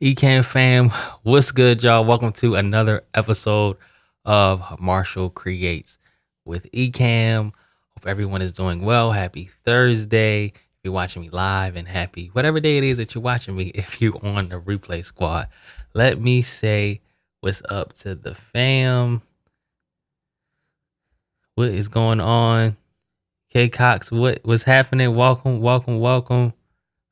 Ecamm fam, what's good, y'all? Welcome to another episode of Marshall Creates with Ecamm. Hope everyone is doing well. Happy Thursday. If you're watching me live, and happy whatever day it is that you're watching me, if you're on the replay squad. Let me say what's up to the fam. What is going on? K Cox, what's happening? Welcome.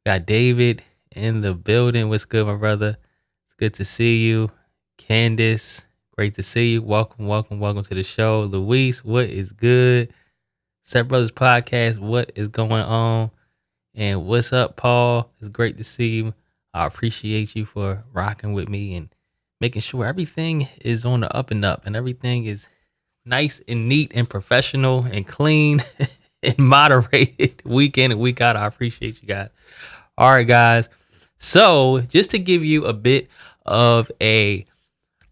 Got David in the building. What's good, my brother? It's good to see you. Candace, great to see you. Welcome to the show. Luis, what is good? Set Brothers Podcast, what is going on? And what's up, Paul? It's great to see you. I appreciate you for rocking with me and making sure everything is on the up and up and everything is nice and neat and professional and clean and moderated week in and week out. I appreciate you guys. All right, guys. So just to give you a bit of a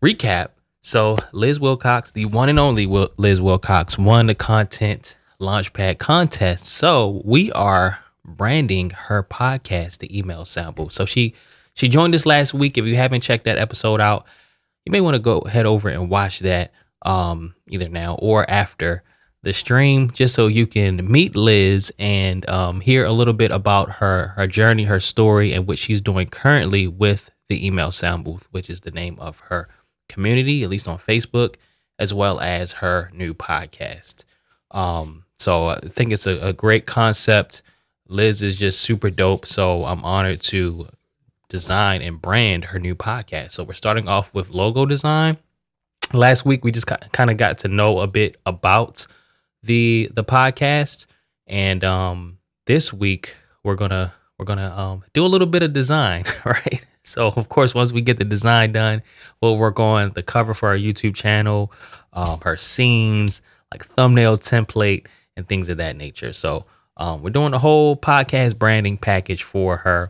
recap. So Liz Wilcox, the one and only Liz Wilcox, won the Content Launchpad contest. So we are branding her podcast, the Email Sample. So she joined us last week. If you haven't checked that episode out, you may want to go head over and watch that either now or after the stream, just so you can meet Liz and hear a little bit about her journey, her story, and what she's doing currently with the Email Sound Booth, which is the name of her community, at least on Facebook, as well as her new podcast. So I think it's a great concept. Liz is just super dope. So I'm honored to design and brand her new podcast. So we're starting off with logo design. Last week we just kind of got to know a bit about the podcast, and this week we're gonna do a little bit of design, right? So of course, once we get the design done, we'll work on the cover for our YouTube channel, her scenes, like thumbnail template and things of that nature. So we're doing the whole podcast branding package for her,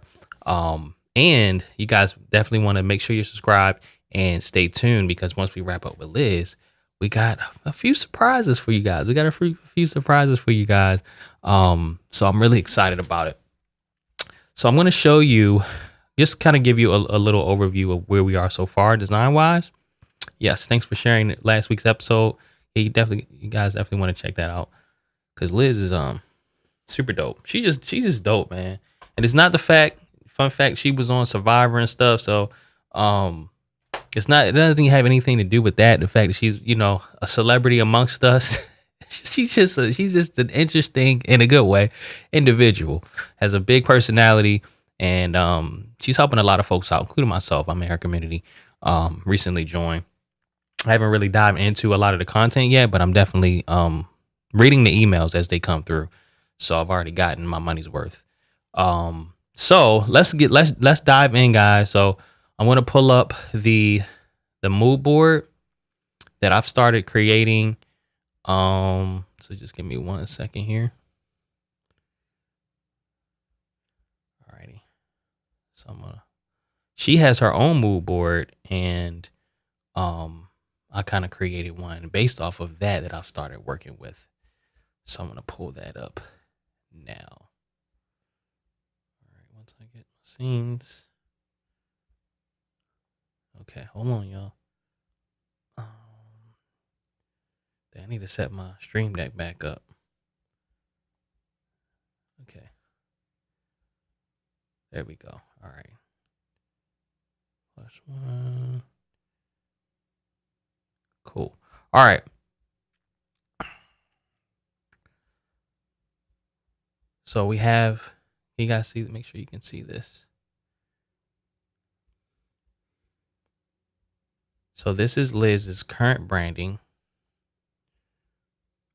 and you guys definitely want to make sure you're subscribed and stay tuned, because once we wrap up with Liz, we got a few surprises for you guys. Few surprises for you guys. So I'm really excited about it. So I'm going to show you, just kind of give you a little overview of where we are so far design wise. Yes, thanks for sharing last week's episode. Yeah, you guys definitely want to check that out, because Liz is super dope. She's just dope, man. And it's not fun fact, she was on Survivor and stuff. So it doesn't have anything to do with that. The fact that she's, a celebrity amongst us. she's just an interesting, in a good way, individual. Has a big personality, and she's helping a lot of folks out, including myself. I'm in her community. Recently joined. I haven't really dived into a lot of the content yet, but I'm definitely reading the emails as they come through. So I've already gotten my money's worth. So let's dive in, guys. So I'm going to pull up the mood board that I've started creating. So just give me 1 second here. Alrighty. So she has her own mood board, and I kind of created one based off of that I've started working with. So I'm going to pull that up now. All right, once I get my scenes. Okay, hold on, y'all. I need to set my stream deck back up. Okay. There we go. All right. +1. Cool. All right. So we have, you guys see, make sure you can see this. So this is Liz's current branding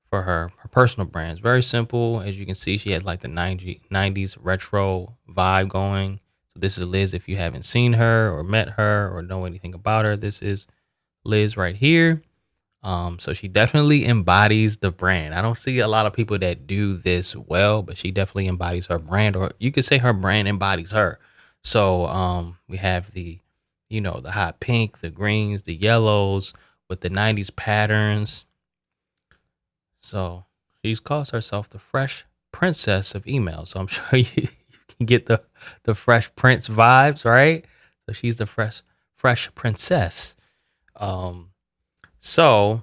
for her personal brands. Very simple. As you can see, she has like the 90s retro vibe going. So this is Liz. If you haven't seen her or met her or know anything about her, this is Liz right here. So she definitely embodies the brand. I don't see a lot of people that do this well, but she definitely embodies her brand, or you could say her brand embodies her. So we have the hot pink, the greens, the yellows with the 90s patterns. So she calls herself the Fresh Princess of Email. So I'm sure you can get the Fresh Prince vibes, right? So she's the fresh princess. Um, so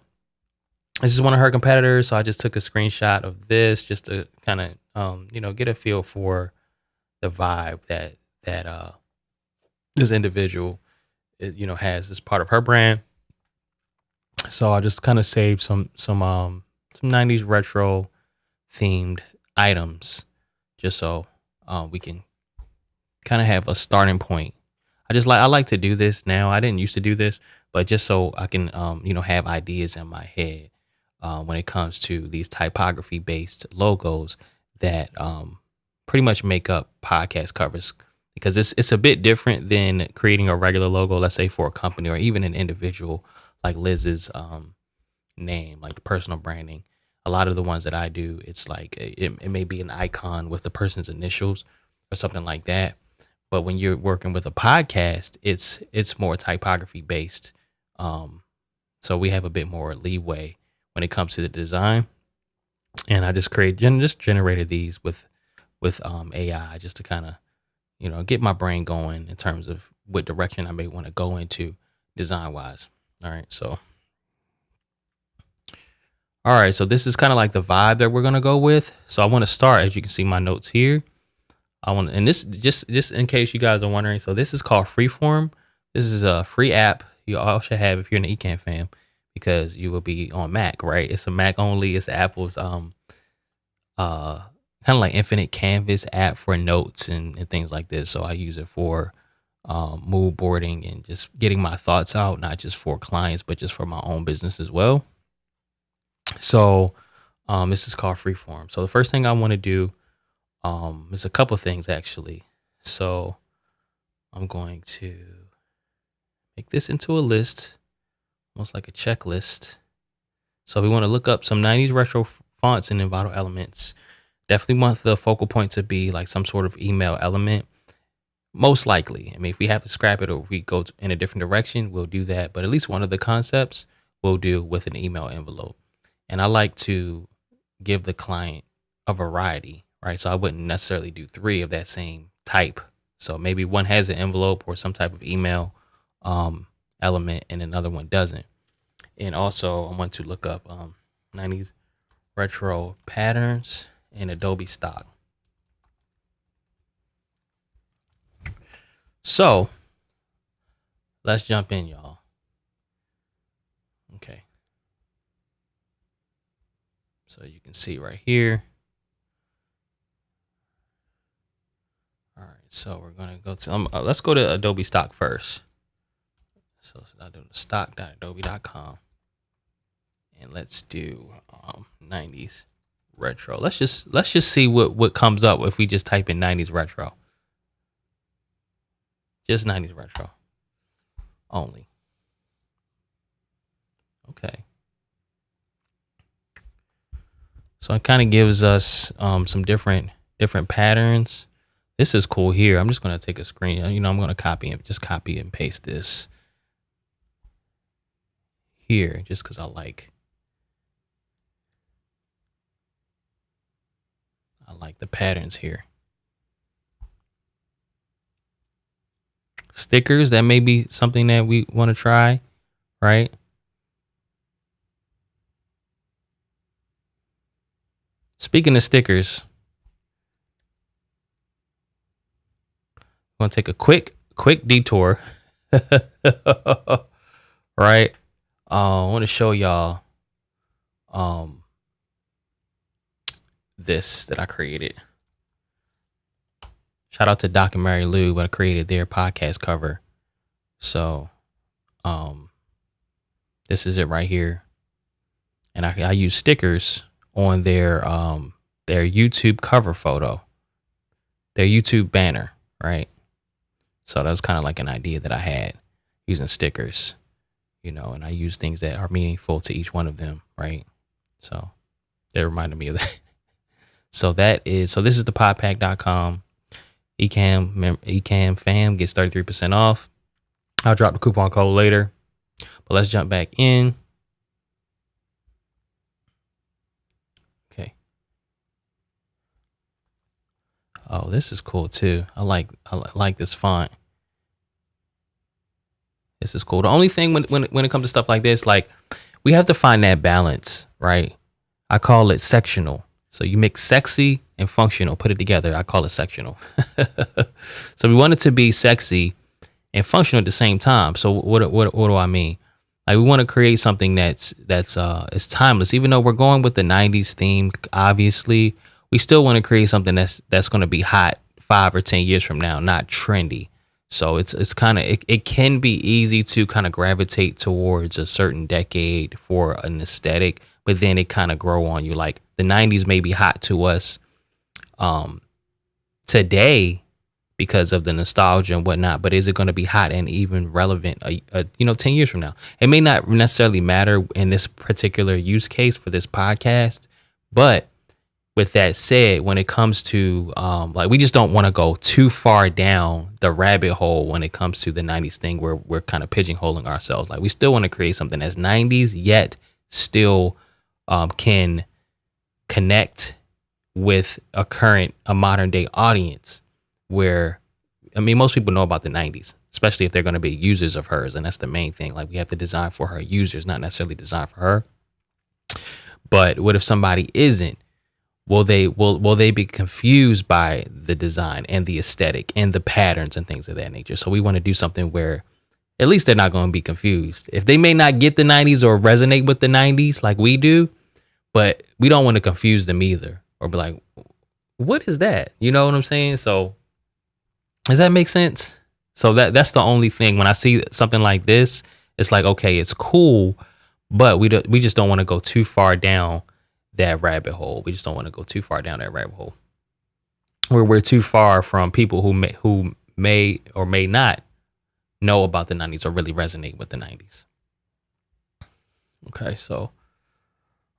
this is one of her competitors. So I just took a screenshot of this just to kind of get a feel for the vibe that this individual has as part of her brand. So I just kind of saved some 90s retro themed items just so we can kind of have a starting point. I like to do this now. I didn't used to do this, but just so I can have ideas in my head when it comes to these typography based logos that pretty much make up podcast covers, because it's a bit different than creating a regular logo, let's say for a company or even an individual like Liz's name, like the personal branding. A lot of the ones that I do, it's like it may be an icon with the person's initials or something like that. But when you're working with a podcast, it's more typography based. So we have a bit more leeway when it comes to the design. And I just generated these with AI just to kind of get my brain going in terms of what direction I may want to go into design wise. All right, so this is kind of like the vibe that we're gonna go with. So I want to start, as you can see my notes here. And this just in case you guys are wondering. So this is called Freeform. This is a free app you all should have if you're an Ecamm fan, because you will be on Mac, right? It's a Mac only. It's Apple's kind of like infinite canvas app for notes and things like this. So I use it for mood boarding and just getting my thoughts out, not just for clients, but just for my own business as well. So this is called Freeform. So the first thing I want to do is a couple things actually. So I'm going to make this into a list, almost like a checklist. So we want to look up some 90s retro fonts and Envato elements. Definitely want the focal point to be like some sort of email element. Most likely. I mean, if we have to scrap it or if we go in a different direction, we'll do that. But at least one of the concepts we'll do with an email envelope. And I like to give the client a variety, right? So I wouldn't necessarily do 3 of that same type. So maybe one has an envelope or some type of email element and another one doesn't. And also I want to look up 90s retro patterns in Adobe stock. So let's jump in, y'all. Okay. So you can see right here. All right, so we're gonna go to let's go to Adobe stock first. So I do the stock.adobe.com, and let's do 90s retro. Let's just see what comes up if we just type in 90s retro. Just 90s retro only. Okay. So it kind of gives us some different patterns. This is cool here. I'm just going to take a screen. I'm going to copy and paste this here just because I like the patterns here. Stickers, that may be something that we want to try, right? Speaking of stickers, I'm going to take a quick detour, right? I want to show y'all this that I created. Shout out to Doc and Mary Lou, but I created their podcast cover. So this is it right here. And I use stickers on their YouTube cover photo, their YouTube banner, right? So that was kind of like an idea that I had using stickers, and I use things that are meaningful to each one of them, right? So that reminded me of that. So this is the podpack.com. Ecamm fam gets 33% off. I'll drop the coupon code later, but let's jump back in. Okay. Oh, this is cool too. I like this font. This is cool. The only thing when it comes to stuff like this, like we have to find that balance, right? I call it sectional. So you mix sexy and functional, put it together. I call it sectional. So we want it to be sexy and functional at the same time. So what do I mean? Like we want to create something that's is timeless. Even though we're going with the '90s theme, obviously, we still want to create something that's going to be hot 5 or 10 years from now, not trendy. So it's kind of it can be easy to kind of gravitate towards a certain decade for an aesthetic, but then it kind of grow on you. Like the '90s may be hot to us today because of the nostalgia and whatnot, but is it going to be hot and even relevant 10 years from now? It may not necessarily matter in this particular use case for this podcast, but with that said, when it comes to like we just don't want to go too far down the rabbit hole when it comes to the '90s thing where we're kind of pigeonholing ourselves. Like we still want to create something that's '90s yet still can connect with a modern day audience where, I mean, most people know about the '90s, especially if they're going to be users of hers. And that's the main thing. Like we have to design for her users, not necessarily design for her. But what if somebody isn't? Will they be confused by the design and the aesthetic and the patterns and things of that nature? So we want to do something where at least they're not going to be confused. If they may not get the '90s or resonate with the '90s like we do, but we don't want to confuse them either or be like, what is that? You know what I'm saying? So does that make sense? So that's the only thing. When I see something like this, it's like, okay, it's cool, but we just don't want to go too far down that rabbit hole. We just don't want to go too far down that rabbit hole where we're too far from people who may or may not know about the '90s or really resonate with the '90s. Okay, so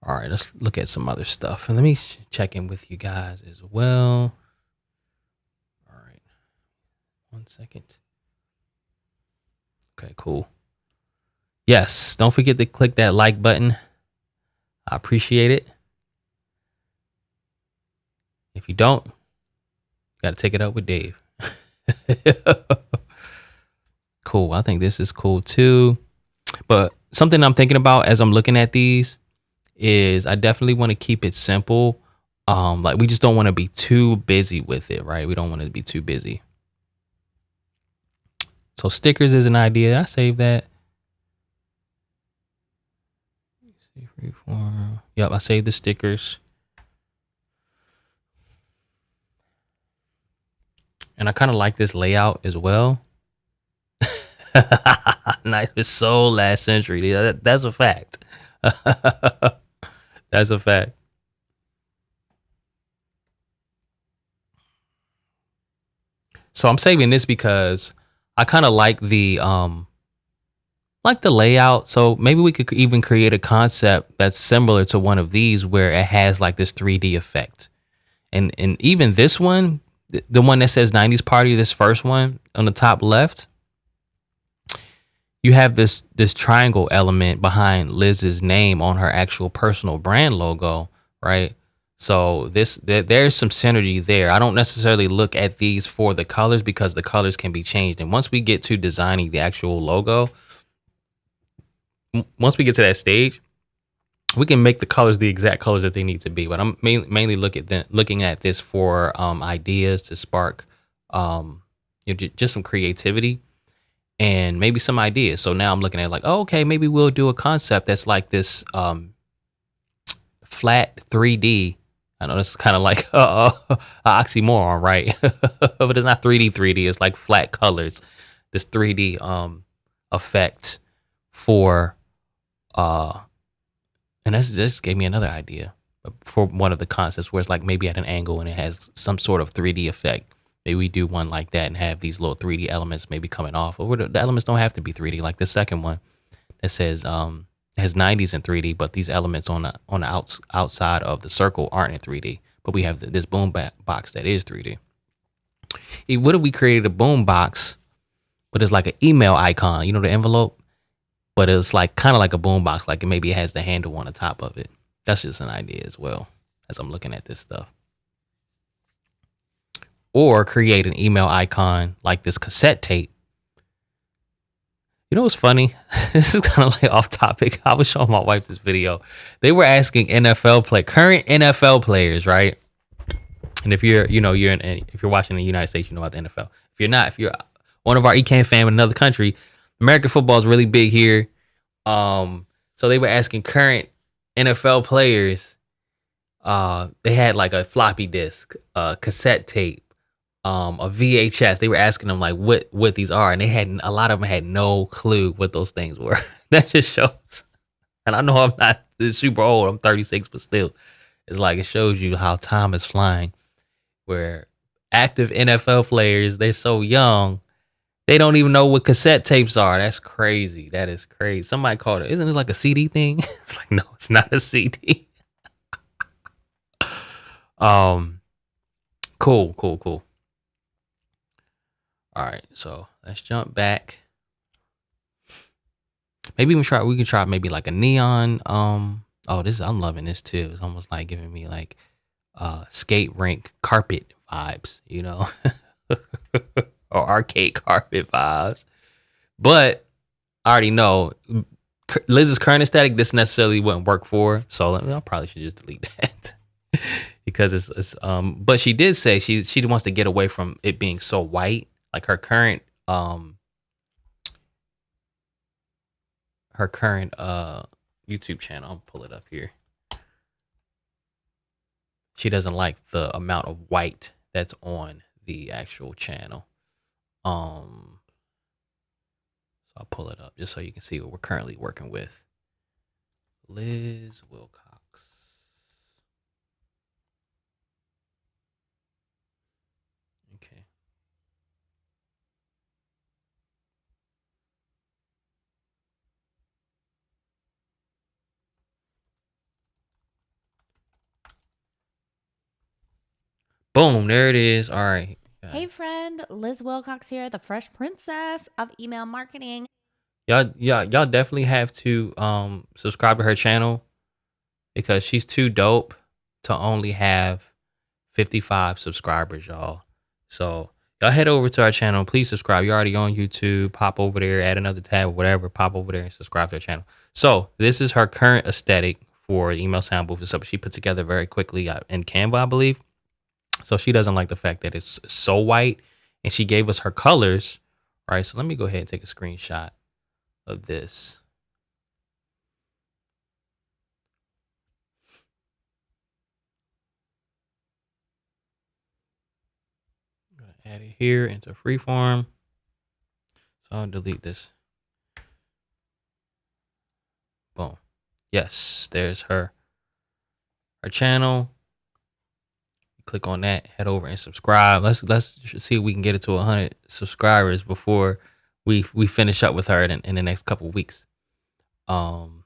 all right, let's look at some other stuff. And let me check in with you guys as well. All right. 1 second. Okay, cool. Yes, don't forget to click that like button. I appreciate it. If you don't, you got to take it up with Dave. Cool. I think this is cool too. But something I'm thinking about as I'm looking at these is I definitely want to keep it simple. Like we just don't want to be too busy with it, right? We don't want to be too busy. So stickers is an idea. I saved that. Yep, I saved the stickers. And I kind of like this layout as well. Nice. It's so last century. That's a fact. That's a fact. So I'm saving this because I kind of like the layout. So maybe we could even create a concept that's similar to one of these where it has like this 3D effect. And even this one, the one that says '90s Party, this first one on the top left, you have this triangle element behind Liz's name on her actual personal brand logo, right? So there's some synergy there. I don't necessarily look at these for the colors because the colors can be changed. And once we get to designing the actual logo, once we get to that stage, we can make the colors the exact colors that they need to be. But I'm mainly looking at this for ideas to spark just some creativity and maybe some ideas. So now I'm looking at like, oh, okay, maybe we'll do a concept that's like this flat 3D. I know this is kind of like an oxymoron, right? But it's not 3D. It's like flat colors. This 3D effect for and that just gave me another idea for one of the concepts where it's like maybe at an angle and it has some sort of 3D effect. Maybe we do one like that and have these little 3D elements maybe coming off. Or the elements don't have to be 3D. Like the second one that says it has '90s in 3D, but these elements on the outside of the circle aren't in 3D. But we have this boom box that is 3D. What if we created a boom box, but it's like an email icon? You know, the envelope. But it's like kind of like a boombox, like maybe it has the handle on the top of it. That's just an idea as well as I'm looking at this stuff. Or create an email icon like this cassette tape. You know what's funny? This is kind of like off topic. I was showing my wife this video. They were asking current NFL players, right? And if you're, if you're watching the United States, you know about the NFL. If you're not, if you're one of our Ecamm fam in another country, American football is really big here. So they were asking current NFL players. They had like a floppy disk, cassette tape, a VHS. They were asking them like what these are, and a lot of them had no clue what those things were. That just shows. And I know I'm not super old. I'm 36, but still, it's like it shows you how time is flying. Where active NFL players, they're so young, they don't even know what cassette tapes are. That's crazy. That is crazy. Somebody called it. Isn't it like a CD thing? It's like, no, it's not a CD. um, cool. All right, so let's jump back. Maybe we can try maybe like a neon. I'm loving this too. It's almost like giving me like skate rink carpet vibes, or arcade carpet vibes. But I already know Liz's current aesthetic, this necessarily wouldn't work for. So I probably should just delete that because it's. But she did say she wants to get away from it being so white. Like her current YouTube channel. I'll pull it up here. She doesn't like the amount of white that's on the actual channel. So I'll pull it up just so you can see what we're currently working with. Liz Wilcox. Okay. Boom, there it is. All right. Hey friend, Liz Wilcox here, the Fresh Princess of email marketing. Y'all definitely have to subscribe to her channel because she's too dope to only have 55 subscribers, y'all. So y'all head over to our channel. Please subscribe. You're already on YouTube. Pop over there, add another tab or whatever. Pop over there and subscribe to her channel. So this is her current aesthetic for the email sound booth and stuff. She put together very quickly in Canva, I believe. So she doesn't like the fact that it's so white, and she gave us her colors. Right. So let me go ahead and take a screenshot of this. I'm gonna add it here into freeform. So I'll delete this. Boom. Yes, there's her channel. Click on that, head over and subscribe. Let's see if we can get it to 100 subscribers before we finish up with her in the next couple of weeks. Cool.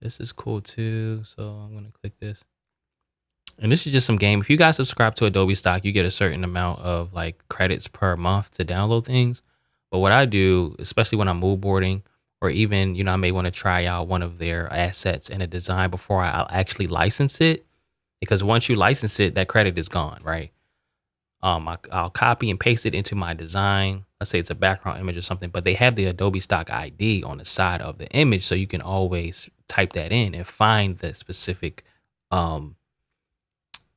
This is cool too. So I'm gonna click this. And this is just some game. If you guys subscribe to Adobe Stock, you get a certain amount of like credits per month to download things. But what I do, especially when I'm mood boarding, or even, I may want to try out one of their assets in a design before I'll actually license it. Because once you license it, that credit is gone, right? I'll copy and paste it into my design. Let's say it's a background image or something, but they have the Adobe Stock ID on the side of the image, so you can always type that in and find the specific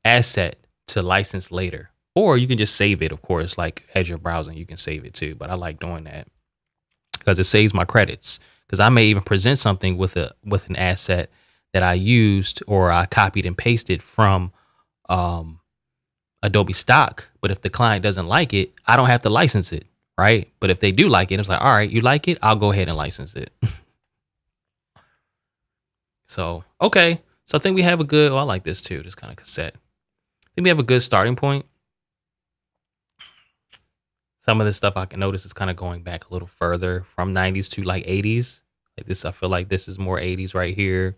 asset to license later. Or you can just save it, of course, like as you're browsing, you can save it too. But I like doing that because it saves my credits. Because I may even present something with an asset that I used or I copied and pasted from Adobe Stock. But if the client doesn't like it, I don't have to license it, right? But if they do like it, it's like, all right, you like it, I'll go ahead and license it. So, okay. So I think we have a good, I like this too, this kind of cassette. I think we have a good starting point. Some of this stuff I can notice is kind of going back a little further from 90s to like 80s. Like this, I feel like this is more 80s right here.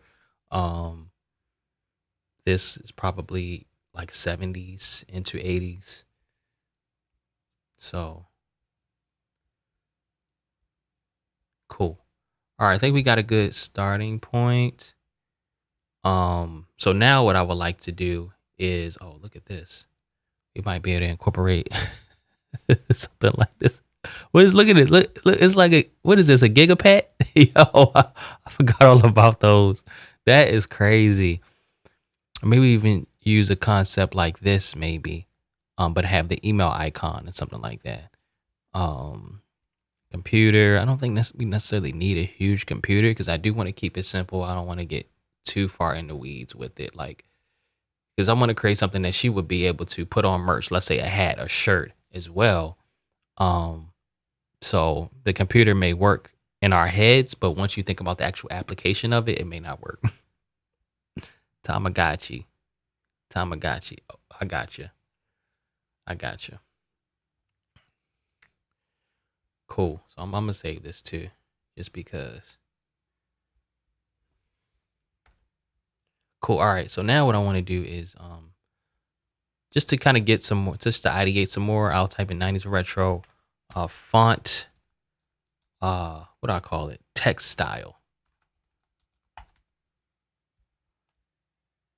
This is probably like 70s into 80s. So cool. All right, I think we got a good starting point. So now what I would like to do is, oh, look at this. We might be able to incorporate Something like this. What is look at it? Look, it's like a what is this? A gigapet? Yo, I forgot all about those. That is crazy. Or maybe even use a concept like this, maybe, but have the email icon and something like that. Um, Computer. I don't think we necessarily need a huge computer because I do want to keep it simple. I don't want to get too far in the weeds with it, like because I want to create something that she would be able to put on merch. Let's say a hat, a shirt as well. Um, so the computer may work in our heads, but once you think about the actual application of it, it may not work. Tamagotchi. Tamagotchi. Oh, I got you. I got you. Cool. So I'm gonna save this too, just because. Cool. All right. So now what I want to do is just to kind of get some more, just to ideate some more. I'll type in 90s retro, font. What do I call it? Text style.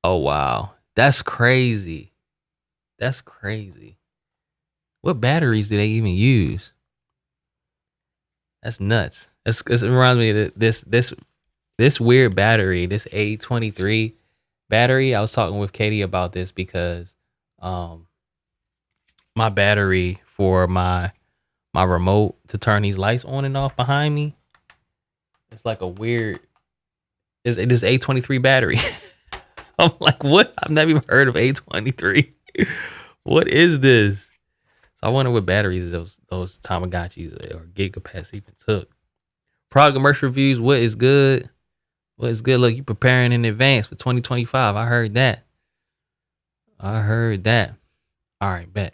Oh wow, that's crazy. That's crazy. What batteries do they even use? That's nuts. It reminds me of this weird battery, this A23 battery. I was talking with Katie about this because um my battery for my remote to turn these lights on and off behind me, it's like a weird it's this A23 battery. I'm like, what? I've never even heard of A23. What is this? So I wonder what batteries those Tamagotchis or Gigapets even took. Product commercial reviews. What is good? What is good? Look, you preparing in advance for 2025. I heard that. I heard that. All right, bet.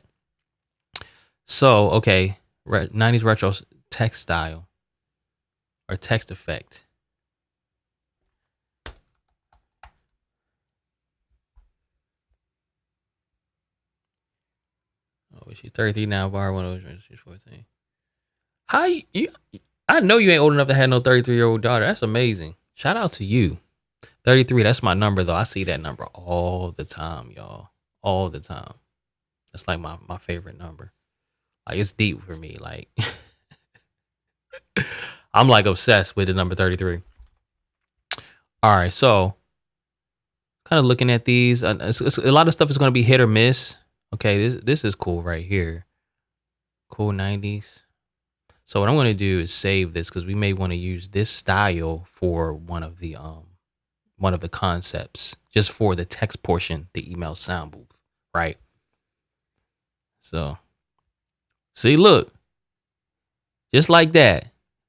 So okay, 90s retro text style or text effect. Oh, she's 33 now. Bar one. She's 14. How you? I know you ain't old enough to have no 33-year-old daughter. That's amazing. Shout out to you. 33. That's my number though. I see that number all the time, y'all. All the time. That's like my favorite number. Like it's deep for me. Like I'm like obsessed with the number 33. All right, so kind of looking at these, a lot of stuff is going to be hit or miss. Okay, this is cool right here. Cool 90s. So what I'm going to do is save this because we may want to use this style for one of the concepts, just for the text portion, the email sound booth, right? So see, look, just like that.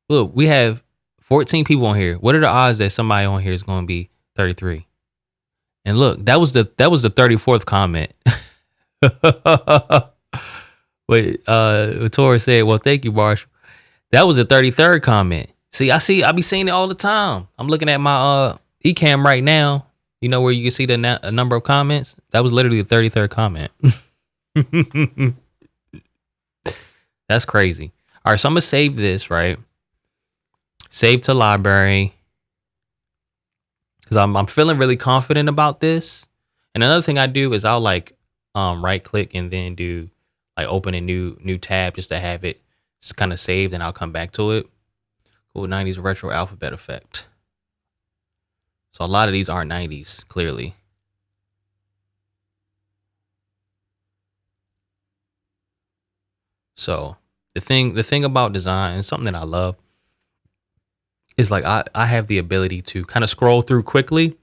Look, we have 14 people on here. What are the odds that somebody on here is going to be 33? And look, that was the 34th comment. Wait, Tora said, "Well, thank you, Marshall." That was the 33rd comment. See, I be seeing it all the time. I'm looking at my Ecamm right now. You know where you can see the number of comments? That was literally the 33rd comment. That's crazy. All right, so I'm gonna save this, right? Save to library because I'm feeling really confident about this. And another thing I do is I'll like right click and then do like open a new tab just to have it just kind of saved, and I'll come back to it. Cool. 90s retro alphabet effect. So a lot of these aren't 90s, clearly. So the thing about design, and something that I love, is like I have the ability to kind of scroll through quickly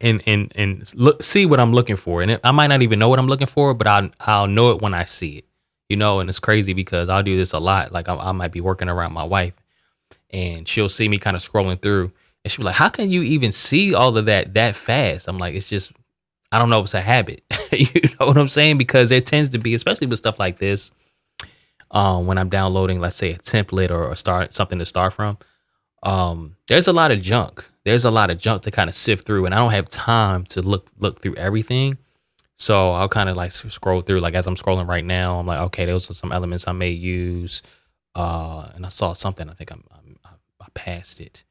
and look, see what I'm looking for. And I might not even know what I'm looking for, but I'll know it when I see it, you know. And it's crazy because I'll do this a lot. Like I might be working around my wife and she'll see me kind of scrolling through and she'll be like, how can you even see all of that fast? I'm like, it's just, I don't know, it's a habit. You know what I'm saying? Because there tends to be, especially with stuff like this, when I'm downloading, let's say a template or start something to start from, there's a lot of junk. There's a lot of junk to kind of sift through, and I don't have time to look through everything. So I'll kind of like scroll through, like as I'm scrolling right now, I'm like, okay, those are some elements I may use. And I saw something. I think I passed it.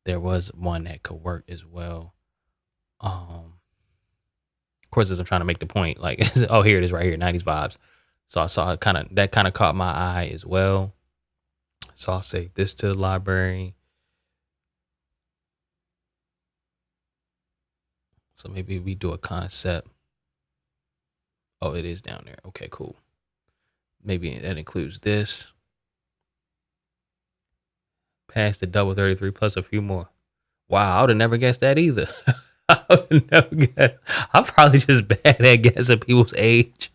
There was one that could work as well. Of course, as I'm trying to make the point, like, oh, here it is right here, 90s vibes. So I saw that kind of caught my eye as well. So I'll save this to the library. So maybe we do a concept. Oh, it is down there. Okay, cool. Maybe that includes this. Past the double 33 plus a few more. Wow, I would have never guessed that either. I would have never guessed. I'm probably just bad at guessing people's age.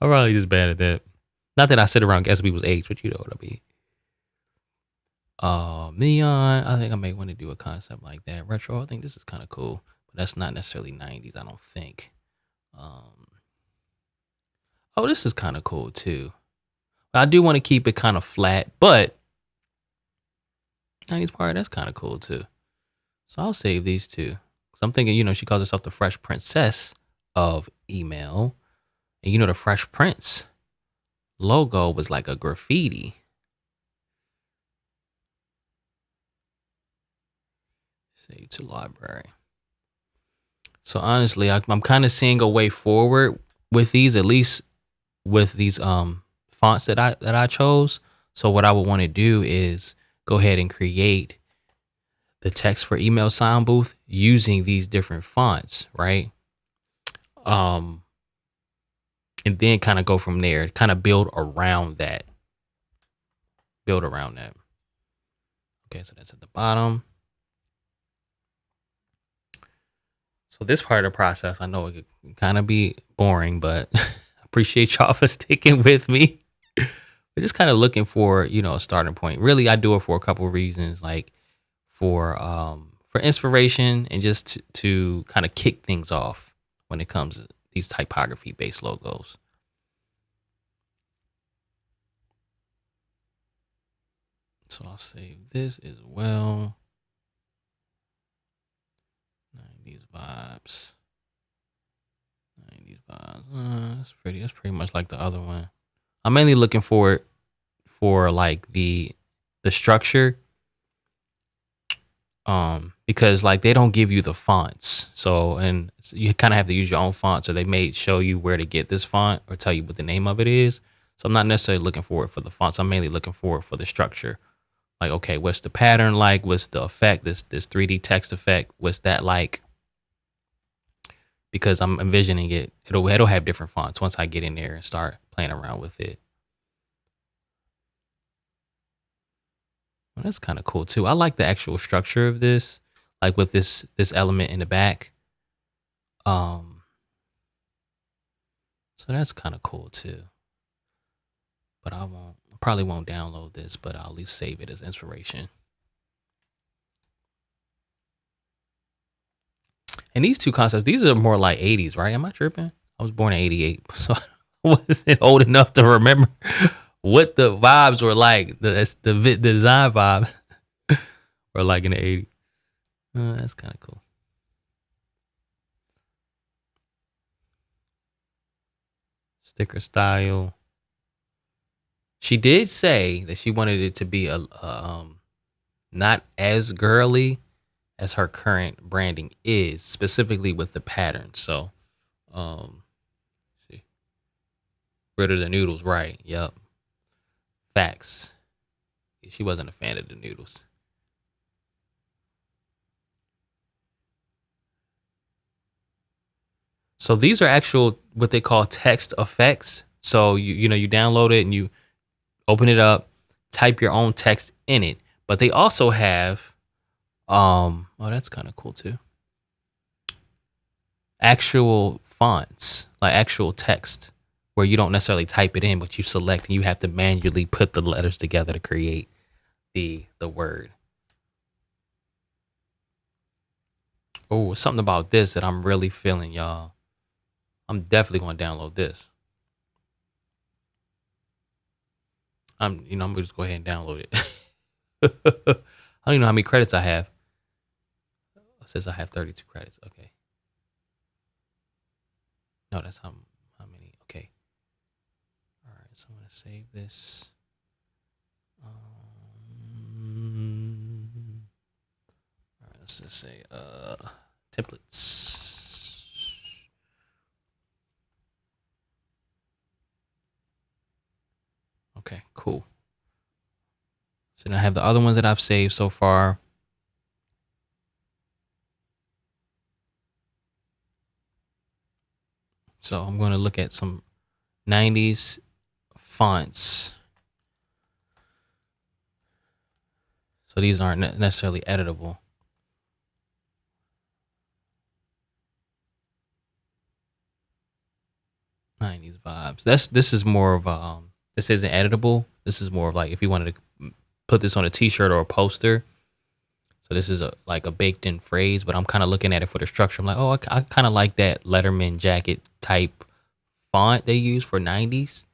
I'm probably just bad at that. Not that I sit around guessing people's age, but you know what I mean. Neon. I think I may want to do a concept like that. Retro. I think this is kind of cool, but that's not necessarily 90s. I don't think. Um, oh, this is kind of cool too. I do want to keep it kind of flat, but 90s part that's kind of cool too. So I'll save these two. So I'm thinking, she calls herself the Fresh Princess of email, and the Fresh Prince logo was like a graffiti. Save to library. So honestly, I'm kind of seeing a way forward with these, at least with these fonts that I chose. So what I would want to do is go ahead and create the text for email sound booth using these different fonts, right? Um, and then kind of go from there, kind of build around that. Build around that. Okay, so that's at the bottom. So this part of the process, I know it can kind of be boring, but I appreciate y'all for sticking with me. We're just kind of looking for, a starting point. Really, I do it for a couple of reasons, like for inspiration and just to kind of kick things off when it comes to these typography based logos. So I'll save this as well. 90s vibes. 90s vibes. That's pretty much like the other one. I'm mainly looking for like the structure. Because like they don't give you the fonts. And you kind of have to use your own font. So they may show you where to get this font or tell you what the name of it is. So I'm not necessarily looking for it for the fonts. I'm mainly looking for it for the structure. Like, okay, what's the pattern like? What's the effect? This 3D text effect. What's that like? Because I'm envisioning it'll have different fonts once I get in there and start playing around with it. Well, that's kind of cool too. I like the actual structure of this, like with this element in the back. Um, so that's kind of cool too. But probably won't download this, but I'll at least save it as inspiration. And these two concepts, these are more like 80s, right? Am I tripping? I was born in 88, so I wasn't old enough to remember what the vibes were like. The design vibes were like in the 80s. That's kind of cool. Sticker style. She did say that she wanted it to be a not as girly as her current branding is, specifically with the pattern. So, see, rid of the noodles, right? Yep, facts. She wasn't a fan of the noodles. So these are actual what they call text effects. So you download it and you open it up, type your own text in it. But they also have oh, that's kind of cool too. Actual fonts, like actual text, where you don't necessarily type it in, but you select and you have to manually put the letters together to create the word. Oh, something about this that I'm really feeling, y'all. I'm definitely going to download this. I'm gonna just go ahead and download it. I don't even know how many credits I have. It says I have 32 credits. Okay. No, that's how many. Okay. All right. So I'm gonna save this. All right. Let's just say templates. Okay, cool. So then I have the other ones that I've saved so far. So I'm going to look at some 90s fonts. So these aren't necessarily editable. '90s vibes. This is more of a this isn't editable. This is more of like if you wanted to put this on a T-shirt or a poster. So this is like a baked in phrase, but I'm kind of looking at it for the structure. I'm like, oh, I kind of like that Letterman jacket type font they use for '90s.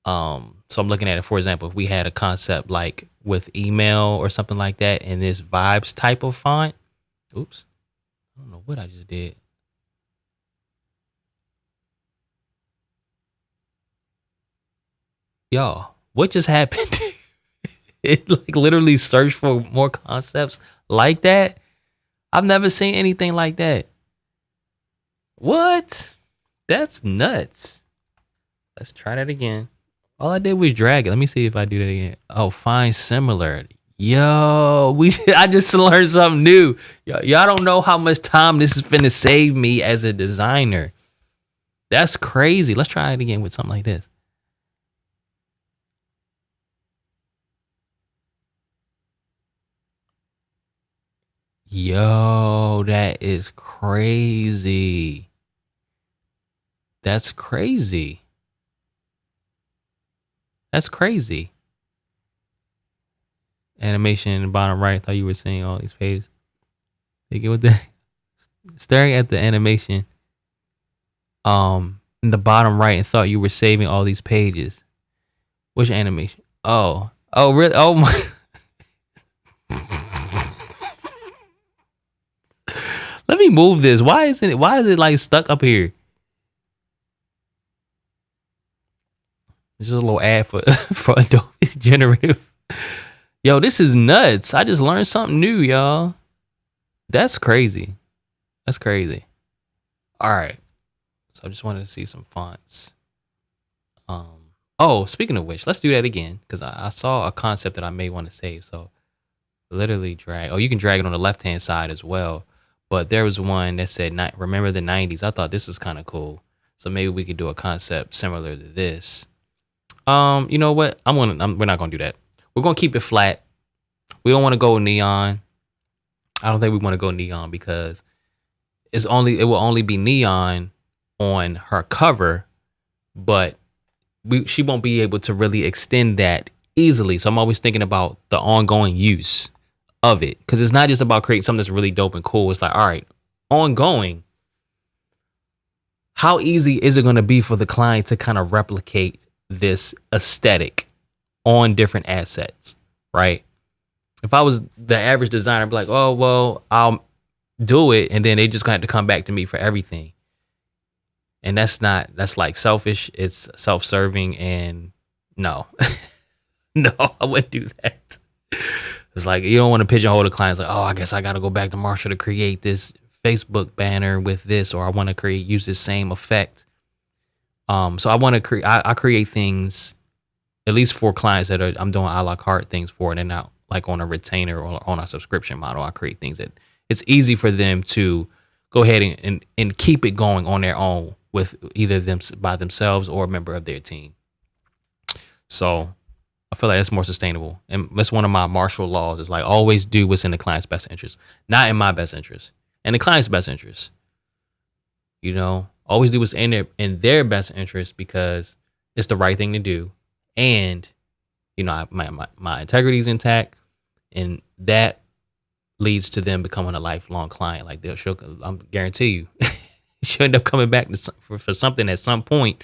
So I'm looking at it. For example, if we had a concept like with email or something like that, in this vibes type of font. Oops, I don't know what I just did. Y'all, what just happened? It like literally searched for more concepts like that. I've never seen anything like that. What? That's nuts. Let's try that again. All I did was drag it. Let me see if I do that again. Oh, find similar. Yo, I just learned something new. Y'all don't know how much time this is finna save me as a designer. That's crazy. Let's try it again with something like this. Yo, that is crazy. That's crazy. That's crazy. Animation in the bottom right. I thought you were seeing all these pages. They get what the staring at the animation in the bottom right and thought you were saving all these pages. Which animation? Oh really? Oh my. Let me move this. Why is it like stuck up here? It's just a little ad for for Adobe Generative. Yo, this is nuts. I just learned something new, y'all. That's crazy. That's crazy. All right. So I just wanted to see some fonts. Oh, speaking of which, let's do that again because I saw a concept that I may want to save. So literally drag. Oh, you can drag it on the left hand side as well. But there was one that said, "Remember the '90s." I thought this was kind of cool. So maybe we could do a concept similar to this. You know what? We're not gonna do that. We're gonna keep it flat. We don't want to go neon. I don't think we want to go neon because it will only be neon on her cover, but she won't be able to really extend that easily. So I'm always thinking about the ongoing use of it because it's not just about creating something that's really dope and cool. It's like, all right, ongoing. How easy is it going to be for the client to kind of replicate this aesthetic on different assets, right? If I was the average designer, I'd be like, oh, well, I'll do it. And then they just going to have to come back to me for everything. And that's like selfish. It's self-serving. And no, no, I wouldn't do that. It's like, you don't want to pigeonhole the clients like, oh, I guess I got to go back to Marshall to create this Facebook banner with this, or I want to use this same effect. So I want to create, I create things at least for clients that I'm doing a la carte things for, and they're not like on a retainer or on a subscription model. I create things that it's easy for them to go ahead and keep it going on their own with either them by themselves or a member of their team. So I feel like that's more sustainable. And that's one of my Marshall laws is like always do what's in the client's best interest, not in my best interest, and the client's best interest. You know, always do what's in their best interest because it's the right thing to do. And, you know, my integrity is intact, and that leads to them becoming a lifelong client. Like I'm guarantee you, she'll end up coming back for something at some point.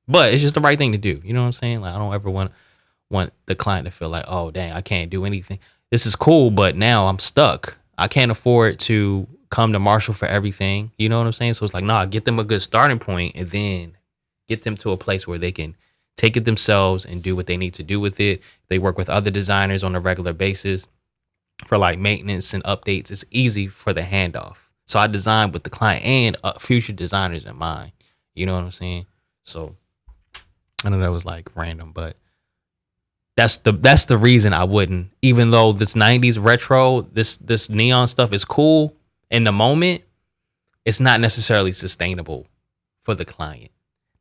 But it's just the right thing to do. You know what I'm saying? Like I don't ever want the client to feel like, oh dang, I can't do anything. This is cool, but now I'm stuck. I can't afford to come to Marshall for everything. You know what I'm saying? So it's like, nah, get them a good starting point and then get them to a place where they can take it themselves and do what they need to do with it. They work with other designers on a regular basis for like maintenance and updates. It's easy for the handoff. So I design with the client and future designers in mind. You know what I'm saying? So I know that was like random, but that's the reason I wouldn't. Even though this '90s retro, this neon stuff is cool in the moment, it's not necessarily sustainable for the client.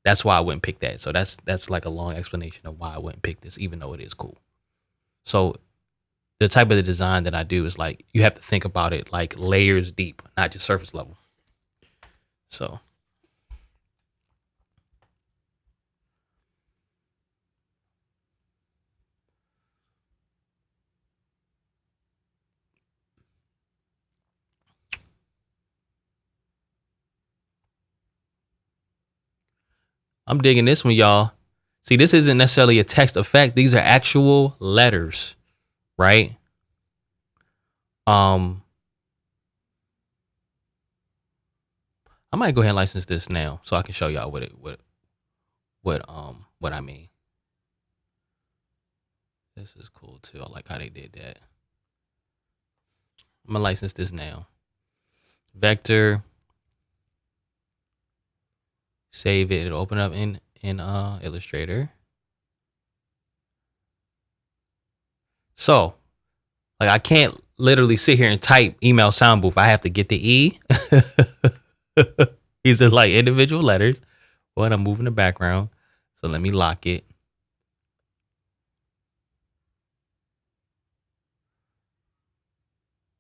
That's why I wouldn't pick that. So that's like a long explanation of why I wouldn't pick this, even though it is cool. So the type of the design that I do is like you have to think about it like layers deep, not just surface level. So I'm digging this one, y'all. See, this isn't necessarily a text effect. These are actual letters, right? Um, I might go ahead and license this now so I can show y'all what I mean. This is cool too. I like how they did that. I'm gonna license this now. Vector, save it. It'll open up in Illustrator. So, like, I can't literally sit here and type email sound booth. I have to get the E. These are like individual letters. But I'm moving the background. So let me lock it.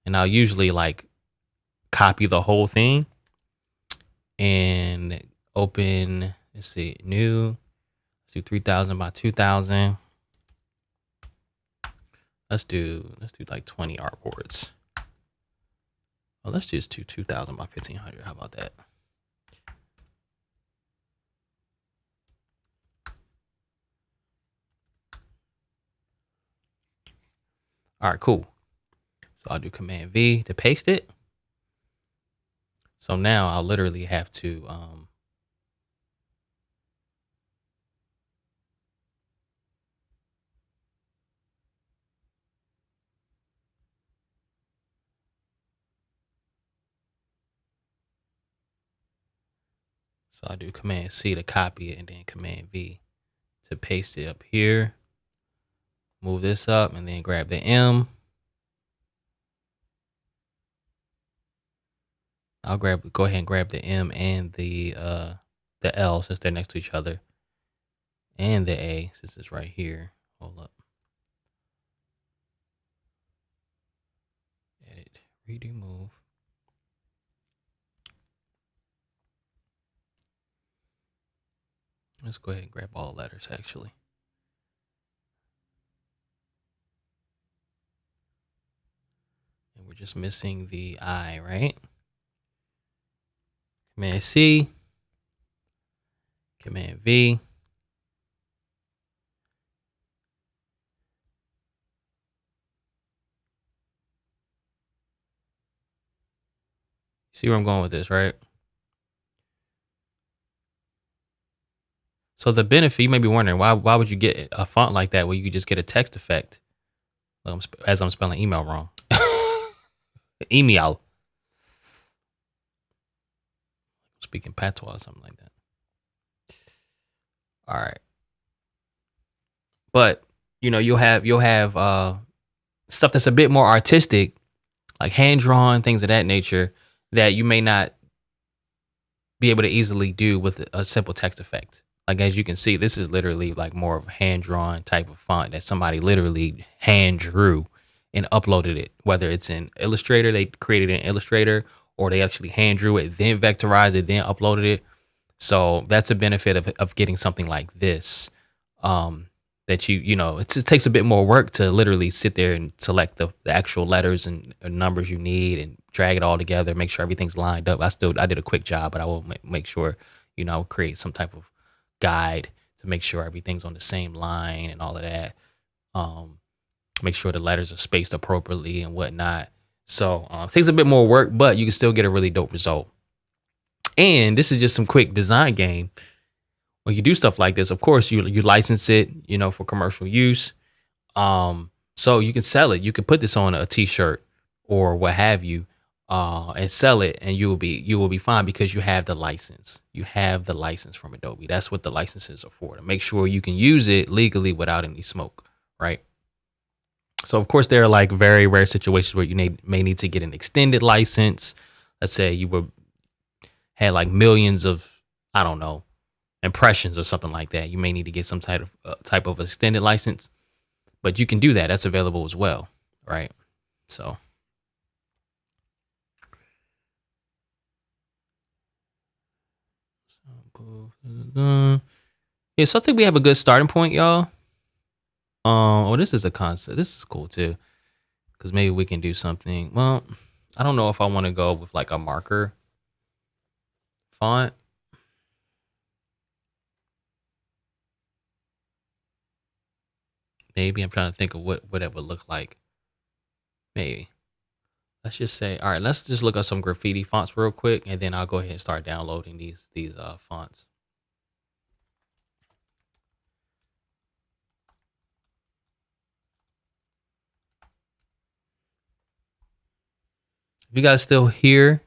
And I'll usually like copy the whole thing and open, let's see, new, let's do 3000 by 2000. Let's do like 20 artboards. Well, let's just do 2000 by 1500. How about that? All right, cool. So I'll do Command V to paste it. So now I'll literally have to so I'll do Command C to copy it and then Command V to paste it up here. Move this up and then grab the M. I'll go ahead and grab the M and the L since they're next to each other. And the A since it's right here. Hold up. Edit, redo, move. Let's go ahead and grab all letters actually. And we're just missing the I, right? Command C, Command V. See where I'm going with this, right? So the benefit, you may be wondering, why would you get a font like that where you could just get a text effect as I'm spelling email wrong? Email. Speaking patois or something like that. All right. But, you'll have stuff that's a bit more artistic, like hand-drawn, things of that nature, that you may not be able to easily do with a simple text effect. Like, as you can see, this is literally like more of a hand-drawn type of font that somebody literally hand drew and uploaded it. Whether it's in Illustrator, they created it in Illustrator, or they actually hand drew it, then vectorized it, then uploaded it. So that's a benefit of getting something like this. That it takes a bit more work to literally sit there and select the actual letters and numbers you need and drag it all together, make sure everything's lined up. I did a quick job, but I will make sure, I'll create some type of guide to make sure everything's on the same line and all of that. Make sure the letters are spaced appropriately and whatnot. So it takes a bit more work, but you can still get a really dope result. And this is just some quick design game. When you do stuff like this, of course, you license it, for commercial use. So you can sell it. You can put this on a t-shirt or what have you. and sell it, and you will be fine because you have the license. You have the license from Adobe. That's what the licenses are for, to make sure you can use it legally without any smoke, right? So of course there are like very rare situations where you may need to get an extended license. Let's say had like millions of, I don't know, impressions or something like that. You may need to get some type of extended license, but you can do that. That's available as well, right? So yeah, so I think we have a good starting point, y'all. Oh, this is a concept. This is cool too, because maybe we can do something. Well, I don't know if I want to go with like a marker font. Maybe I'm trying to think of what it would look like. Maybe let's just say, all right, let's just look up some graffiti fonts real quick, and then I'll go ahead and start downloading these fonts. If you guys still here,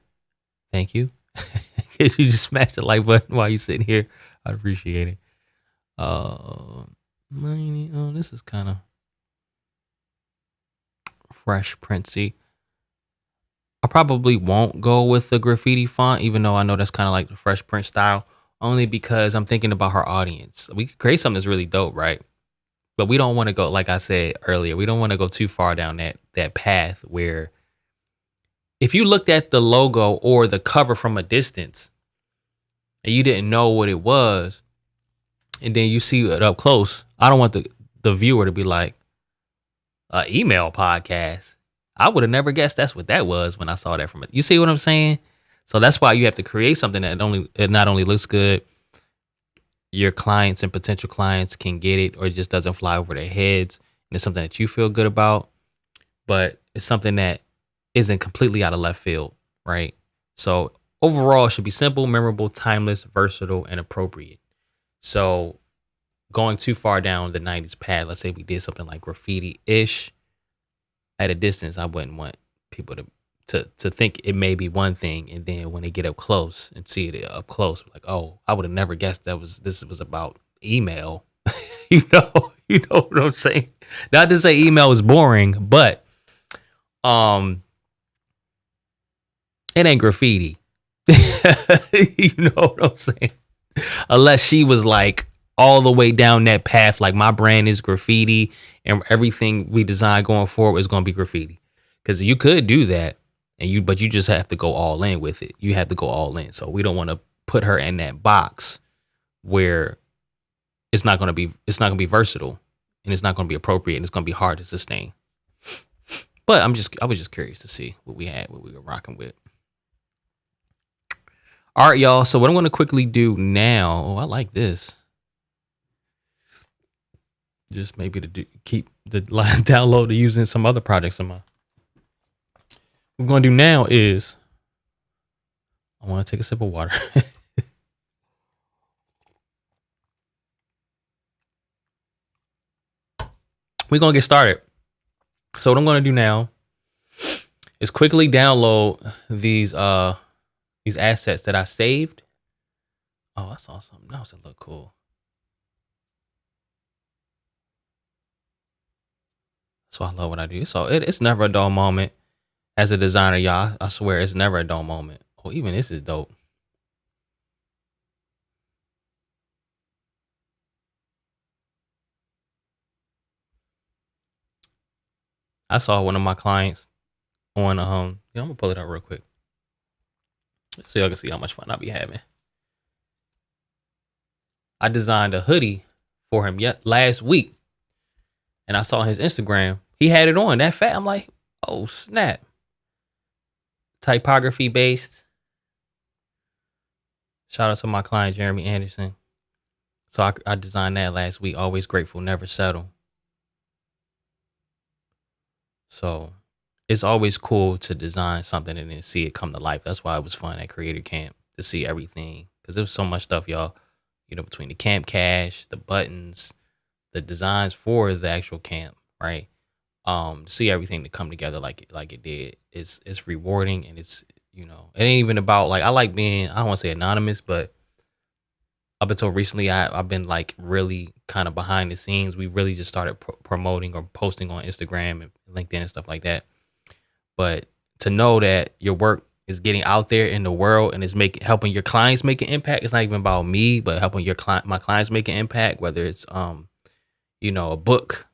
thank you. If you just smashed the like button while you're sitting here, I'd appreciate it. Oh, this is kind of fresh printsy. I probably won't go with the graffiti font, even though I know that's kind of like the fresh print style, only because I'm thinking about her audience. We could create something that's really dope, right? But we don't want to go, like I said earlier, we don't want to go too far down that path where if you looked at the logo or the cover from a distance and you didn't know what it was, and then you see it up close, I don't want the viewer to be like, email podcast. I would have never guessed that's what that was when I saw that from it. You see what I'm saying? So that's why you have to create something that it not only looks good, your clients and potential clients can get it, or it just doesn't fly over their heads, and it's something that you feel good about, but it's something that isn't completely out of left field, right? So overall, it should be simple, memorable, timeless, versatile, and appropriate. So going too far down the 90s path, let's say we did something like graffiti-ish, at a distance, I wouldn't want people to think it may be one thing, and then when they get up close and see it up close, like, oh, I would have never guessed this was about email. you know, you know what I'm saying? Not to say email is boring, but um, it ain't graffiti. You know what I'm saying? Unless she was like all the way down that path, like my brand is graffiti and everything we design going forward is going to be graffiti. Because you could do that, but you just have to go all in with it. You have to go all in. So we don't want to put her in that box where it's not going to be versatile, and it's not going to be appropriate, and it's going to be hard to sustain. But I was just curious to see what we were rocking with. All right, y'all. So what I'm going to quickly do now, I like this. Just maybe to keep the download to using some other projects of mine. What we're going to do now is I want to take a sip of water. We're going to get started. So what I'm going to do now is quickly download these assets that I saved. Oh, I saw something else that looked cool. So I love what I do. So it's never a dull moment as a designer, y'all. I swear it's never a dull moment. Oh, even this is dope. I saw one of my clients on I'm gonna pull it up real quick so y'all can see how much fun I be having. I designed a hoodie for him last week, and I saw his Instagram. He had it on that fat. I'm like, oh snap! Typography based. Shout out to my client Jeremy Anderson. So I designed that last week. Always grateful, never settle. So it's always cool to design something and then see it come to life. That's why it was fun at Creator Camp to see everything, because there was so much stuff, y'all. You know, between the camp cash, the buttons, the designs for the actual camp, right? See everything to come together like it did. It's rewarding, and it's, it ain't even about, like, I like being, I don't want to say anonymous, but up until recently, I've been like really kind of behind the scenes. We really just started promoting or posting on Instagram and LinkedIn and stuff like that. But to know that your work is getting out there in the world and is making helping your clients make an impact. It's not even about me, but helping my clients make an impact. Whether it's a book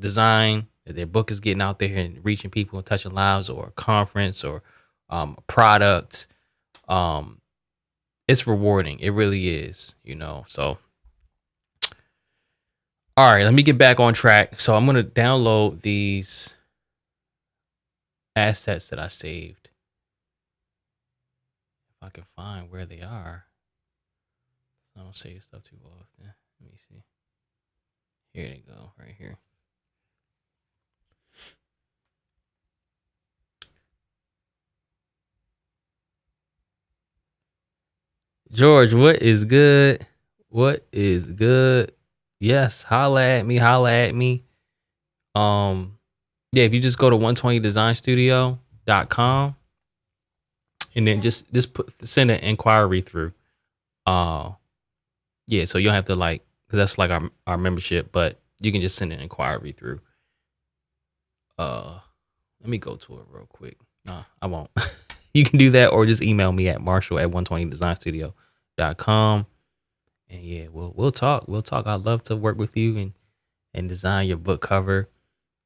design, that their book is getting out there and reaching people and touching lives, or a conference, or a product. Um, it's rewarding. It really is. So, all right, let me get back on track. So I'm gonna download these assets that I saved. If I can find where they are. I don't save stuff too often. Let me see. Here they go, right here. George, what is good? What is good? Yes, holla at me, holla at me. Yeah, if you just go to 120designstudio.com and then just send an inquiry through. Uh yeah, so you don't have to, like, because that's like our membership, but you can just send an inquiry through. Let me go to it real quick. No, I won't. You can do that, or just email me at marshall@120designstudio.com. And yeah, we'll talk. We'll talk. I'd love to work with you and design your book cover.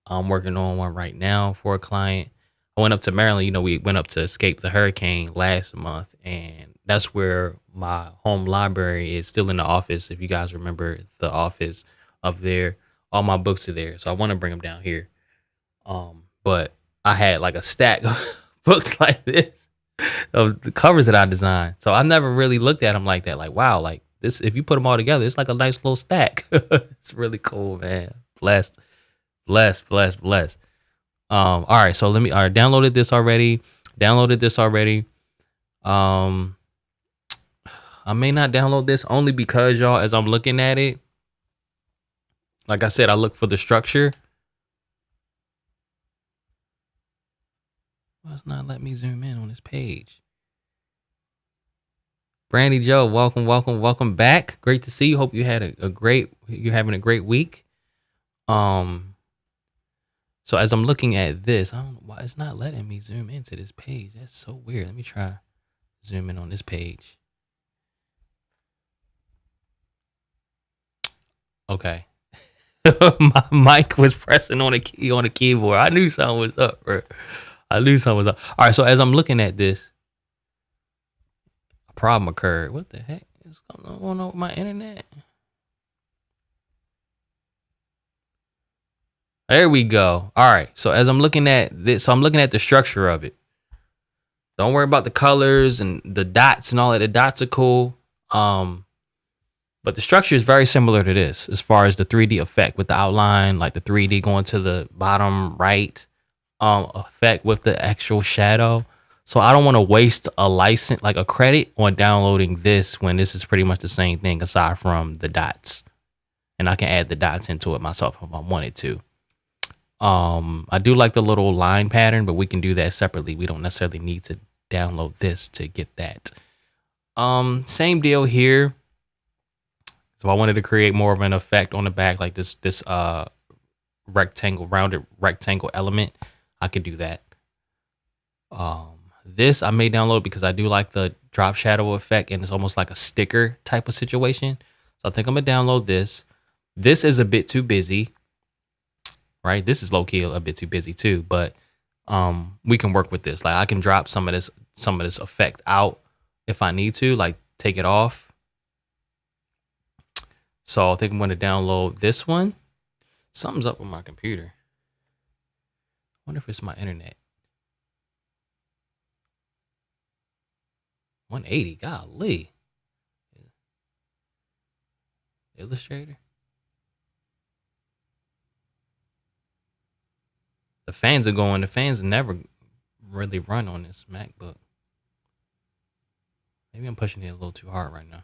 I'm working on one right now for a client. I went up to Maryland. We went up to escape the hurricane last month, and that's where my home library is, still in the office. If you guys remember the office up there, all my books are there. So I want to bring them down here. But I had like a stack of books like this of the covers that I designed. So I never really looked at them like that. Like, wow, like this, if you put them all together, it's like a nice little stack. It's really cool, man. Blessed, blessed, blessed, blessed. All right, so I downloaded this already. Um, I may not download this only because, y'all, as I'm looking at it, like I said, I look for the structure. Well, it's not letting me zoom in on this page. Brandy Joe, welcome, welcome, welcome back. Great to see you. Hope you had you're having a great week. So as I'm looking at this, I don't know why it's not letting me zoom into this page. That's so weird. Let me try zoom in on this page. Okay. My mic was pressing on a key on the keyboard. I knew something was up, bro. I knew something was up. All right, so as I'm looking at this, a problem occurred. What the heck is going on with my internet? There we go. All right. So as I'm looking at this, I'm looking at the structure of it. Don't worry about the colors and the dots and all that. The dots are cool. But the structure is very similar to this as far as the 3D effect with the outline, like the 3D going to the bottom right effect with the actual shadow. So I don't want to waste a license, like a credit, on downloading this when this is pretty much the same thing aside from the dots. And I can add the dots into it myself if I wanted to. I do like the little line pattern, but we can do that separately. We don't necessarily need to download this to get that. Same deal here. So I wanted to create more of an effect on the back, like this rounded rectangle element. I could do that. This I may download because I do like the drop shadow effect, and it's almost like a sticker type of situation. So I think I'm gonna download this. This is a bit too busy, right? This is low key a bit too busy too, but we can work with this. Like I can drop some of this effect out if I need to, like take it off. So I think I'm going to download this one. Something's up with my computer. I wonder if it's my internet. 180, golly. Illustrator. The fans are going. The fans never really run on this MacBook. Maybe I'm pushing it a little too hard right now.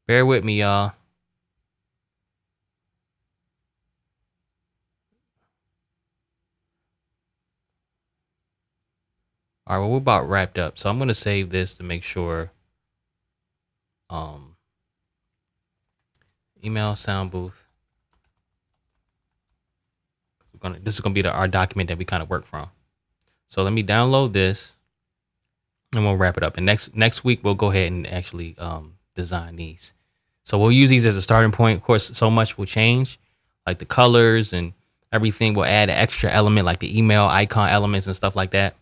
Bear with me, y'all. All right, well, we're about wrapped up. So I'm gonna save this to make sure. Um, email sound booth. This is gonna be our document that we kind of work from. So let me download this, and we'll wrap it up. And next week we'll go ahead and actually design these. So we'll use these as a starting point. Of course, so much will change, like the colors and everything. Will add an extra element, like the email icon elements and stuff like that.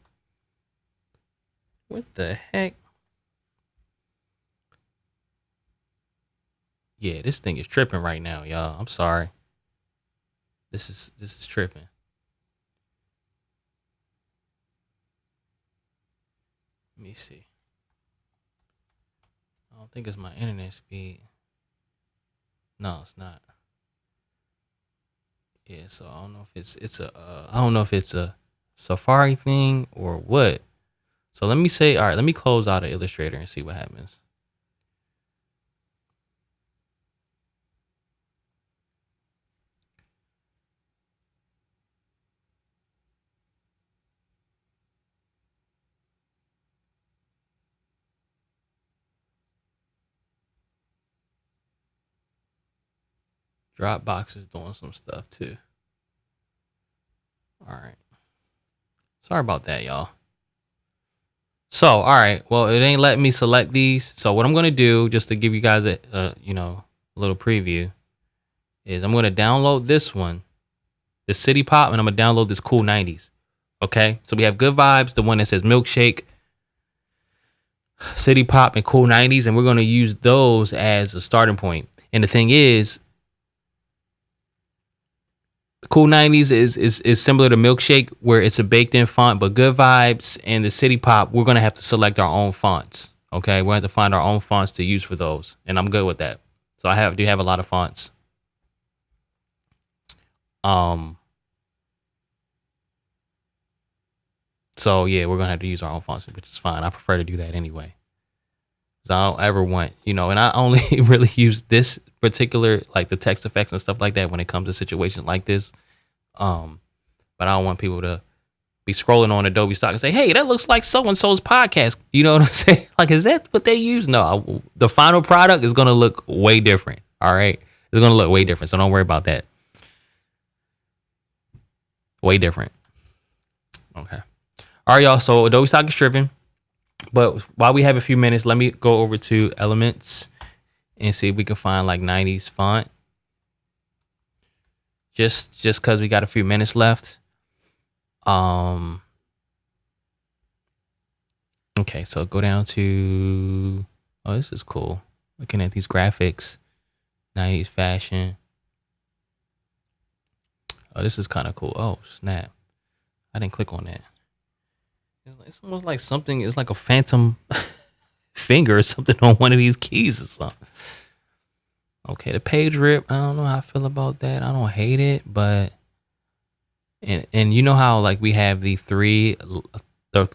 What the heck? Yeah, this thing is tripping right now, y'all. I'm sorry. This is tripping. Let me see. I don't think it's my internet speed. No, it's not. Yeah, so I don't know if it's a I don't know if it's a Safari thing or what. So let me say, all right, let me close out of Illustrator and see what happens. Dropbox is doing some stuff too. All right. Sorry about that, y'all. So, all right. Well, it ain't letting me select these. So what I'm going to do, just to give you guys a little preview, is I'm going to download this one, the City Pop, and I'm going to download this Cool 90s. Okay? So we have Good Vibes, the one that says Milkshake, City Pop, and Cool 90s, and we're going to use those as a starting point. And the thing is, Cool 90s is similar to Milkshake, where it's a baked in font, but Good Vibes and the City Pop, we're gonna have to select our own fonts. Okay, we're gonna have to find our own fonts to use for those, and I'm good with that. So I do have a lot of fonts. Um, so yeah, we're gonna have to use our own fonts, which is fine. I prefer to do that anyway. So I don't ever want, and I only really use this particular, like the text effects and stuff like that when it comes to situations like this. But I don't want people to be scrolling on Adobe Stock and say, "Hey, that looks like so and so's podcast." You know what I'm saying? Like, is that what they use? No, the final product is gonna look way different. All right, it's gonna look way different. So don't worry about that. Way different. Okay. All right, y'all. So Adobe Stock is tripping. But while we have a few minutes, let me go over to Elements and see if we can find like 90s font. Just because we got a few minutes left. Okay, so go down to, oh, this is cool. Looking at these graphics, 90s fashion. Oh, this is kind of cool. Oh, snap. I didn't click on that. It's almost like something, it's like a phantom finger or something on one of these keys or something. Okay, the page rip, I don't know how I feel about that. I don't hate it, but and you know how like we have the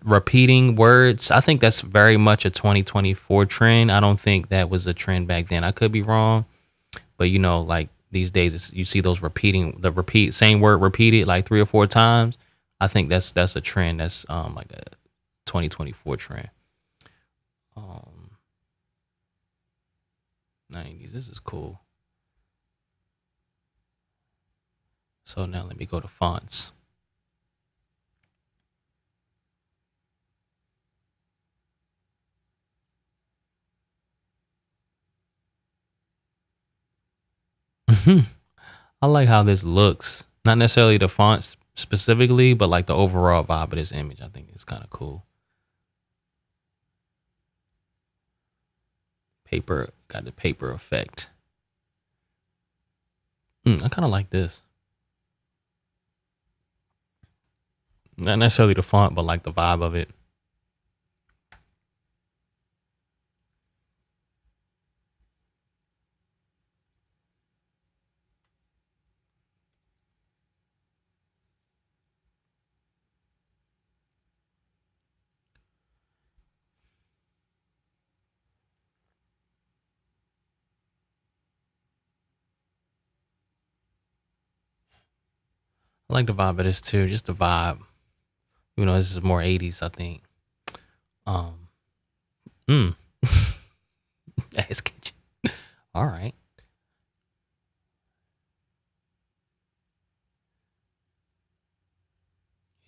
repeating words. I think that's very much a 2024 trend. I don't think that was a trend back then. I could be wrong, but like these days you see those same word repeated like 3 or 4 times. I think that's a trend. That's like a 2024 trend. 90s. This is cool. So now let me go to fonts. I like how this looks. Not necessarily the fonts specifically, but like the overall vibe of this image. I think it's kind of cool. Paper, got the paper effect. I kind of like this. Not necessarily the font, but like the vibe of it. I like the vibe of this too. Just the vibe. This is more 80s, I think. Um, mm. Ass kitchen. All right.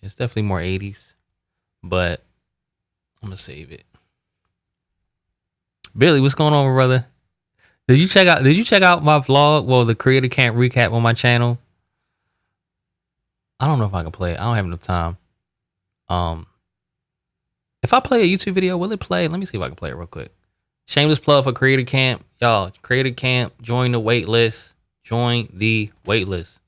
It's definitely more 80s, but I'm gonna save it. Billy, what's going on, brother? Did you check out my vlog? Well, the Creator Camp recap on my channel. I don't know if I can play it. I don't have enough time. Um, if I play a YouTube video, will it play? Let me see if I can play it real quick. Shameless plug for Creator Camp. Y'all, Creator Camp, join the wait list. Join the wait list.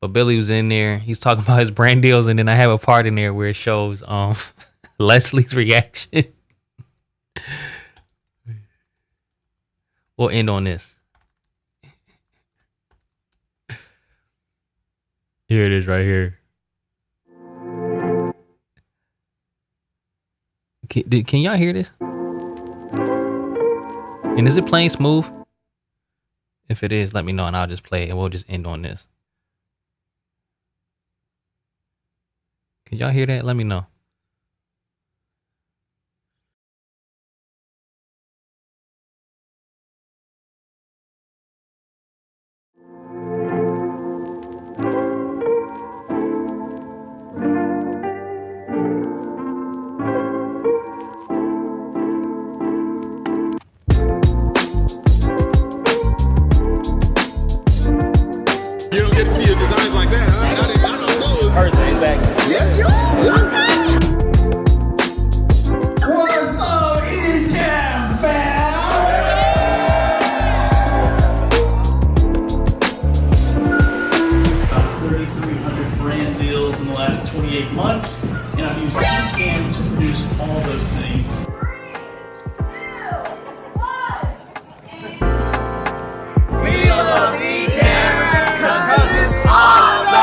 But Billy was in there. He's talking about his brand deals, and then I have a part in there where it shows Leslie's reaction. We'll end on this. Here it is right here. Can y'all hear this? And is it playing smooth? If it is, let me know and I'll just play it and we'll just end on this. Can y'all hear that? Let me know. You don't get to see a design like that, huh? Not on those. Person, exactly. Yes, you What's up, Ecamm fam? 3,300 brand deals in the last 28 months, and I've used Ecamm to produce all those things. We love Ecamm because it's awesome!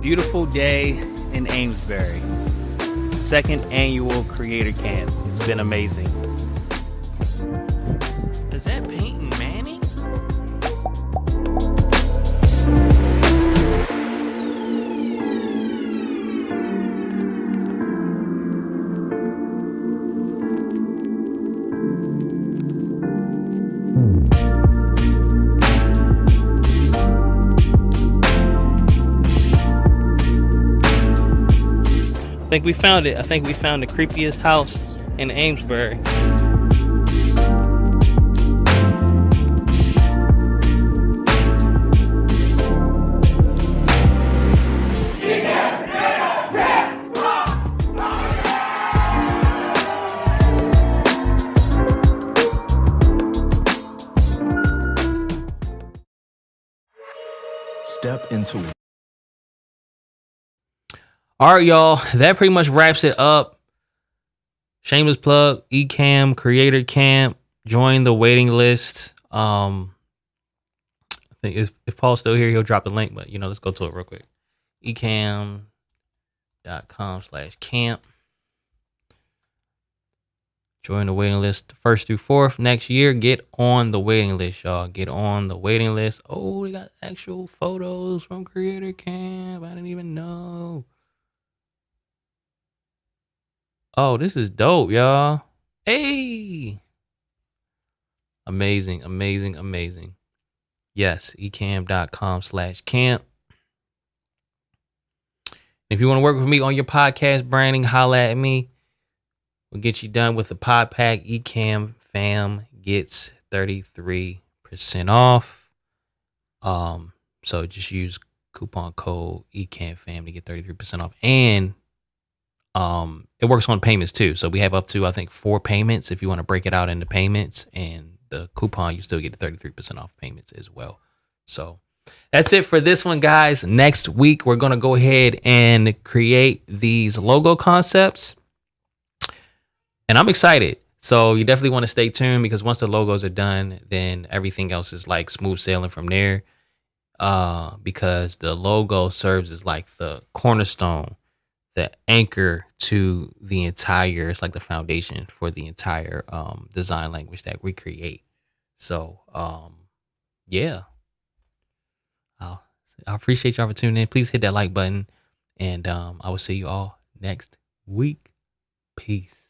Beautiful day in Amesbury. Second annual Creator Camp. It's been amazing. Is that Peyton Manning? I think we found it. I think we found the creepiest house in Amesbury. Step into. All right, y'all. That pretty much wraps it up. Shameless plug, Ecamm, Creator Camp. Join the waiting list. I think if Paul's still here, he'll drop the link, but let's go to it real quick. Ecamm.com/camp. Join the waiting list 1st through 4th next year. Get on the waiting list, y'all. Get on the waiting list. Oh, we got actual photos from Creator Camp. I didn't even know. Oh, this is dope, y'all. Hey. Amazing, amazing, amazing. Yes, ecamm.com/camp. If you want to work with me on your podcast branding, holla at me. We'll get you done with the pod pack. Ecamm fam gets 33% off. So just use coupon code Ecamm fam to get 33% off. And it works on payments too. So we have up to, I think, 4 payments if you want to break it out into payments. And the coupon, you still get the 33% off payments as well. So that's it for this one, guys. Next week, we're going to go ahead and create these logo concepts. And I'm excited. So you definitely want to stay tuned, because once the logos are done, then everything else is like smooth sailing from there. Because the logo serves as like the cornerstone, the anchor to the entire, it's like the foundation for the entire design language that we create. So yeah. I appreciate y'all for tuning in. Please hit that like button, and I will see you all next week. Peace.